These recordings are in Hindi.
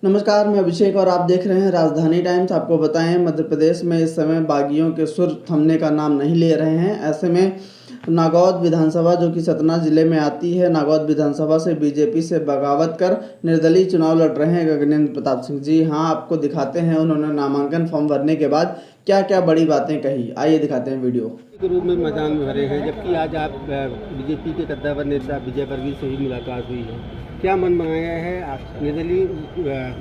नमस्कार, मैं अभिषेक और आप देख रहे हैं राजधानी टाइम्स। आपको बताएं, मध्य प्रदेश में इस समय बागियों के सुर थमने का नाम नहीं ले रहे हैं। ऐसे में नागौद विधानसभा, जो कि सतना जिले में आती है, नागौद विधानसभा से बीजेपी से बगावत कर निर्दलीय चुनाव लड़ रहे हैं गगनेंद्र प्रताप सिंह जी। हाँ, आपको दिखाते हैं उन्होंने नामांकन फॉर्म भरने के बाद क्या क्या बड़ी बातें कही। आइए दिखाते हैं वीडियो। के रूप में मैदान में भरे हैं, जबकि आज आप बीजेपी के कद्दावर नेता विजय वर्गीय से ही मुलाकात हुई है। क्या मन बनाया है आप निर्दलीय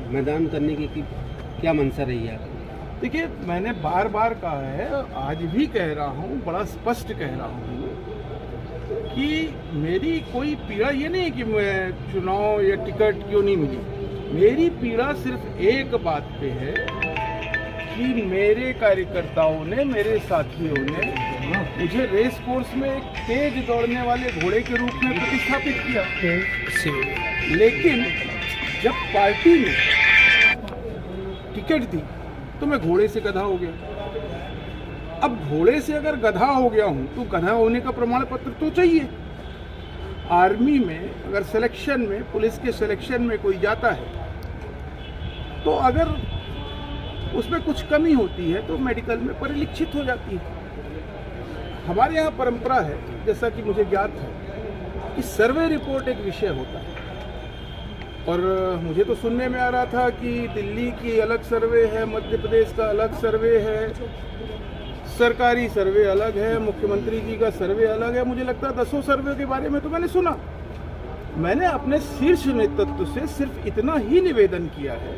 मैदान करने की क्या मंशा रही है? देखिए, मैंने बार बार कहा है, आज भी कह रहा हूँ, बड़ा स्पष्ट कह रहा हूँ कि मेरी कोई पीड़ा ये नहीं कि मैं चुनाव या टिकट क्यों नहीं मिली। मेरी पीड़ा सिर्फ एक बात पे है कि मेरे कार्यकर्ताओं ने, मेरे साथियों ने मुझे रेस कोर्स में एक तेज दौड़ने वाले घोड़े के रूप में प्रतिस्थापित किया, लेकिन जब पार्टी ने टिकट दी तो मैं घोड़े से गधा हो गया। अब घोड़े से अगर गधा हो गया हूं तो गधा होने का प्रमाण पत्र तो चाहिए। आर्मी में अगर सिलेक्शन में, पुलिस के सिलेक्शन में कोई जाता है तो अगर उसमें कुछ कमी होती है तो मेडिकल में परिलक्षित हो जाती है। हमारे यहाँ परंपरा है, जैसा कि मुझे ज्ञात है, कि सर्वे रिपोर्ट एक विषय होता है। और मुझे तो सुनने में आ रहा था कि दिल्ली की अलग सर्वे है, मध्य प्रदेश का अलग सर्वे है, सरकारी सर्वे अलग है, मुख्यमंत्री जी का सर्वे अलग है। मुझे लगता है 10 सर्वे के बारे में तो मैंने सुना। मैंने अपने शीर्ष नेतृत्व से सिर्फ इतना ही निवेदन किया है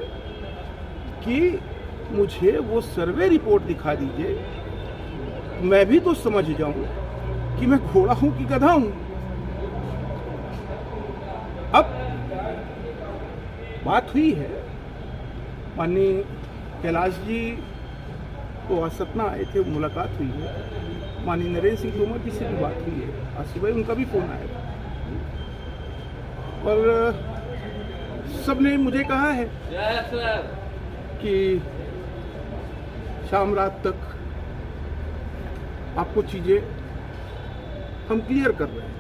कि मुझे वो सर्वे रिपोर्ट दिखा दीजिए, मैं भी तो समझ जाऊं कि मैं घोड़ा हूं कि गधा हूं। अब बात हुई है, माननीय कैलाश जी तो आज सतना आए थे, मुलाकात हुई है। माननीय नरेंद्र सिंह तोमर जी से भी बात हुई है, आज सुबह उनका भी फोन आया था। और सबने मुझे कहा है कि शाम रात तक आपको चीजें हम क्लियर कर रहे हैं।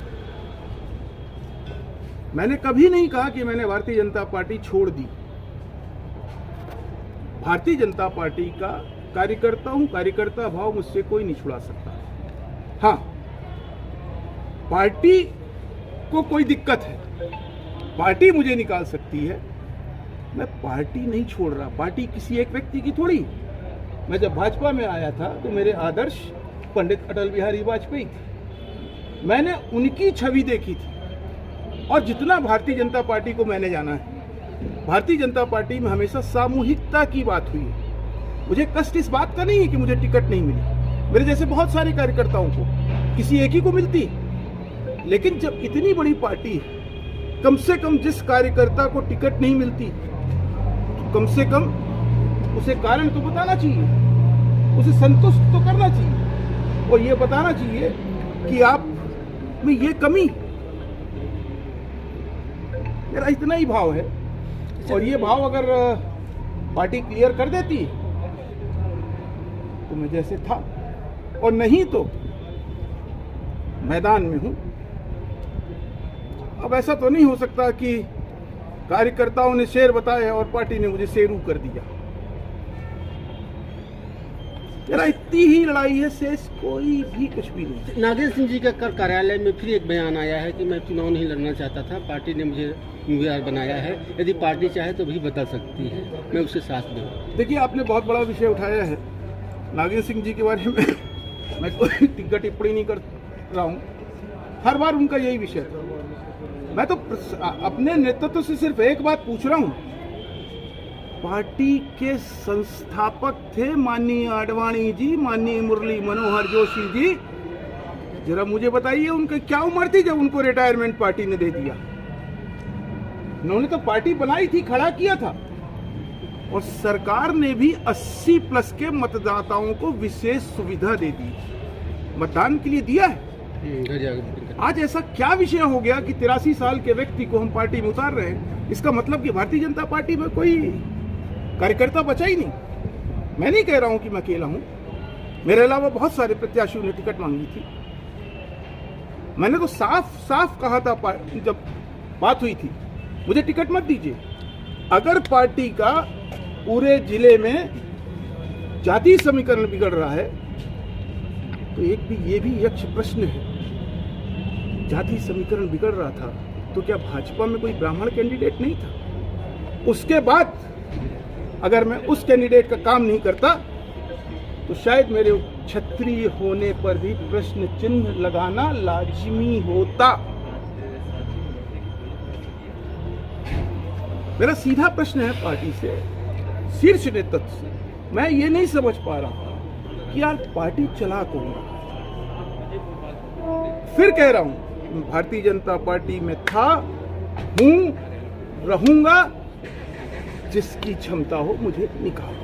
मैंने कभी नहीं कहा कि मैंने भारतीय जनता पार्टी छोड़ दी। भारतीय जनता पार्टी का कार्यकर्ता हूं, कार्यकर्ता भाव मुझसे कोई नहीं छुड़ा सकता। हाँ, पार्टी को कोई दिक्कत है, पार्टी मुझे निकाल सकती है, मैं पार्टी नहीं छोड़ रहा। पार्टी किसी एक व्यक्ति की थोड़ी। मैं जब भाजपा में आया था तो मेरे आदर्श पंडित अटल बिहारी वाजपेयी थे, मैंने उनकी छवि देखी थी। और जितना भारतीय जनता पार्टी को मैंने जाना है, भारतीय जनता पार्टी में हमेशा सामूहिकता की बात हुई है। मुझे कष्ट इस बात का नहीं है कि मुझे टिकट नहीं मिली। मेरे जैसे बहुत सारे कार्यकर्ताओं को, किसी एक ही को मिलती, लेकिन जब इतनी बड़ी पार्टी है, कम से कम जिस कार्यकर्ता को टिकट नहीं मिलती तो कम से कम उसे कारण तो बताना चाहिए, उसे संतुष्ट तो करना चाहिए और ये बताना चाहिए कि आप में ये कमी। मेरा इतना ही भाव है और ये भाव अगर पार्टी क्लियर कर देती तो मैं जैसे था, और नहीं तो मैदान में हूं। अब ऐसा तो नहीं हो सकता कि कार्यकर्ताओं ने शेर बताया और पार्टी ने मुझे शेरू कर दिया। मेरा इतनी ही लड़ाई है, शेष कोई भी कुछ भी नहीं। नागेंद्र सिंह जी का कल कार्यालय में फिर एक बयान आया है कि मैं चुनाव नहीं लड़ना चाहता था, पार्टी ने मुझे उम्मीदवार बनाया है, यदि पार्टी चाहे तो भी बदल सकती है, मैं उससे साथ दूँ। देखिए, आपने बहुत बड़ा विषय उठाया है। नागेंद्र सिंह जी के बारे में मैं कोई टिप्पणी टिप्पणी नहीं कर रहा हूँ, हर बार उनका यही विषय है। मैं तो अपने नेतृत्व से सिर्फ एक बात पूछ रहा हूँ। पार्टी के संस्थापक थे माननीय आडवाणी जी, माननीय मुरली मनोहर जोशी जी। जरा मुझे बताइए, उनकी क्या उम्र थी जब उनको रिटायरमेंट पार्टी ने दे दिया? उन्होंने तो पार्टी बनाई थी, खड़ा किया था, और सरकार ने भी 80 प्लस के मतदाताओं को विशेष सुविधा दे दी, मतदान के लिए दिया है। आज ऐसा क्या विषय हो गया कि 83 साल के व्यक्ति को हम पार्टी में उतार रहे हैं? इसका मतलब कि भारतीय जनता पार्टी में कोई कार्यकर्ता बचा ही नहीं। मैं नहीं कह रहा हूं कि मैं अकेला हूं, मेरे अलावा बहुत सारे प्रत्याशियों ने टिकट मांगी थी। मैंने तो साफ साफ कहा था जब बात हुई थी, मुझे टिकट मत दीजिए। अगर पार्टी का पूरे जिले में जाति समीकरण बिगड़ रहा है तो ये भी यक्ष प्रश्न है। जाति समीकरण बिगड़ रहा था तो क्या भाजपा में कोई ब्राह्मण कैंडिडेट नहीं था? उसके बाद अगर मैं उस कैंडिडेट का काम नहीं करता तो शायद मेरे क्षत्रिय होने पर भी प्रश्न चिन्ह लगाना लाजिमी होता। मेरा सीधा प्रश्न है पार्टी से, शीर्ष नेतृत्व से, मैं ये नहीं समझ पा रहा कि यार पार्टी चला कौन रहा है। फिर कह रहा हूं, भारतीय जनता पार्टी में था, हूं, रहूंगा, जिसकी क्षमता हो मुझे निकालो।